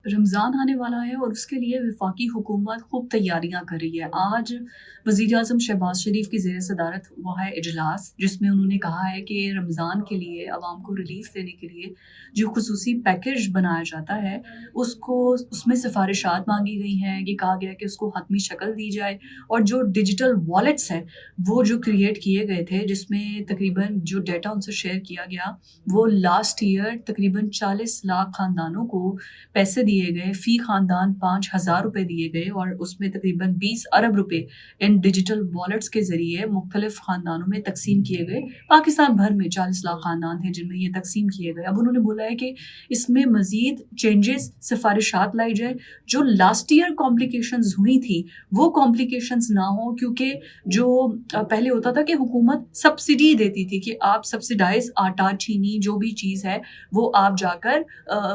رمضان آنے والا ہے اور اس کے لیے وفاقی حکومت خوب تیاریاں کر رہی ہے۔ آج وزیر اعظم شہباز شریف کی زیر صدارت ہوا ہے اجلاس، جس میں انہوں نے کہا ہے کہ رمضان کے لیے عوام کو ریلیف دینے کے لیے جو خصوصی پیکیج بنایا جاتا ہے اس میں سفارشات مانگی گئی ہیں۔ یہ کہا گیا کہ اس کو حتمی شکل دی جائے اور جو ڈیجیٹل والیٹس ہیں وہ جو کریٹ کیے گئے تھے، جس میں تقریباً جو ڈیٹا ان سے شیئر کیا گیا وہ لاسٹ ایئر تقریباً 40 لاکھ خاندانوں کو پیسے دیے گئے، فی خاندان 5,000 روپے دیے گئے اور اس میں تقریباً 20 ارب روپے ان ڈیجیٹل والیٹس کے ذریعے مختلف خاندانوں میں تقسیم کیے گئے۔ پاکستان بھر میں 40 لاکھ خاندان تھے جن میں یہ تقسیم کیے گئے۔ اب انہوں نے بولا ہے کہ اس میں مزید چینجز، سفارشات لائی جائے، جو لاسٹ ایئر کمپلیکیشنز ہوئی تھی وہ کمپلیکیشنز نہ ہوں، کیونکہ جو پہلے ہوتا تھا کہ حکومت سبسڈی دیتی تھی کہ آپ سبسڈائز آٹا، چینی، جو بھی چیز ہے وہ آپ جا کر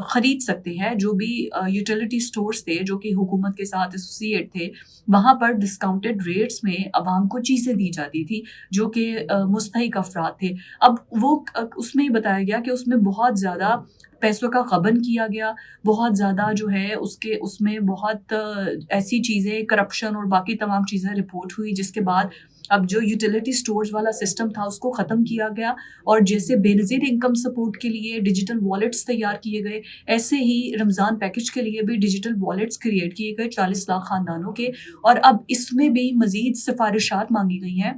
خرید سکتے ہیں۔ جو بھی یوٹیلیٹی سٹورز تھے جو کہ حکومت کے ساتھ ایسوسیٹ تھے، وہاں پر ڈسکاؤنٹڈ ریٹس میں عوام کو چیزیں دی جاتی تھی جو کہ مستحق افراد تھے۔ اب وہ اس میں بتایا گیا کہ اس میں بہت زیادہ پیسوں کا غبن کیا گیا، بہت زیادہ جو ہے اس میں بہت ایسی چیزیں، کرپشن اور باقی تمام چیزیں رپورٹ ہوئی، جس کے بعد اب جو یوٹیلیٹی سٹورز والا سسٹم تھا اس کو ختم کیا گیا اور جیسے بے نظیر انکم سپورٹ کے لیے ڈیجیٹل والیٹس تیار کیے گئے، ایسے ہی رمضان پیکج کے لیے بھی ڈیجیٹل والیٹس کریٹ کیے گئے 40 لاکھ خاندانوں کے، اور اب اس میں بھی مزید سفارشات مانگی گئی ہیں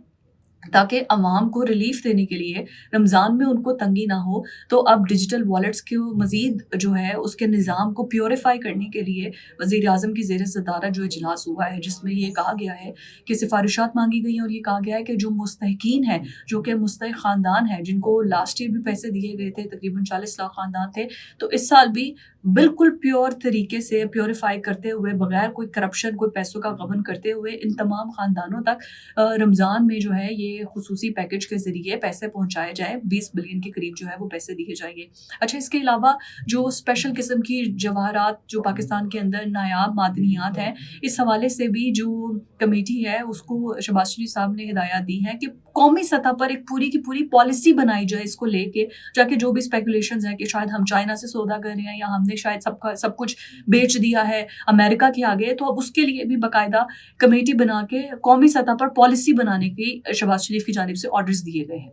تاکہ عوام کو ریلیف دینے کے لیے رمضان میں ان کو تنگی نہ ہو۔ تو اب ڈیجیٹل والیٹس کو مزید جو ہے اس کے نظام کو پیوریفائی کرنے کے لیے وزیر اعظم کی زیر صدارت جو اجلاس ہوا ہے، جس میں یہ کہا گیا ہے کہ سفارشات مانگی گئی ہیں اور یہ کہا گیا ہے کہ جو مستحقین ہیں، جو کہ مستحق خاندان ہیں، جن کو لاسٹ ایئر بھی پیسے دیے گئے تھے، تقریباً 40 لاکھ خاندان تھے، تو اس سال بھی بالکل پیور طریقے سے پیوریفائی کرتے ہوئے، بغیر کوئی کرپشن، کوئی پیسوں کا غبن کرتے ہوئے ان تمام خاندانوں تک رمضان میں جو ہے یہ خصوصی پیکج کے ذریعے پیسے پہنچائے جائیں۔ 20 بلین کے قریب جو ہے وہ پیسے دیے جائیں گے۔ اچھا، اس کے علاوہ جو اسپیشل قسم کی جواہرات جو پاکستان کے اندر نایاب معدنیات ہیں، اس حوالے سے بھی جو کمیٹی ہے اس کو شہباز شریف صاحب نے ہدایات دی ہیں کہ قومی سطح پر ایک پوری کی پوری پالیسی بنائی جائے اس کو لے کے، تاکہ جو بھی اسپیکولیشنز ہیں کہ شاید ہم چائنا سے سودا کر رہے ہیں یا ہم نے شاید سب کچھ بیچ دیا ہے امریکہ کے آگے، تو اب اس کے لیے بھی باقاعدہ کمیٹی بنا کے قومی سطح پر پالیسی بنانے کی شہباز شریف کی جانب سے آرڈرز دیے گئے ہیں۔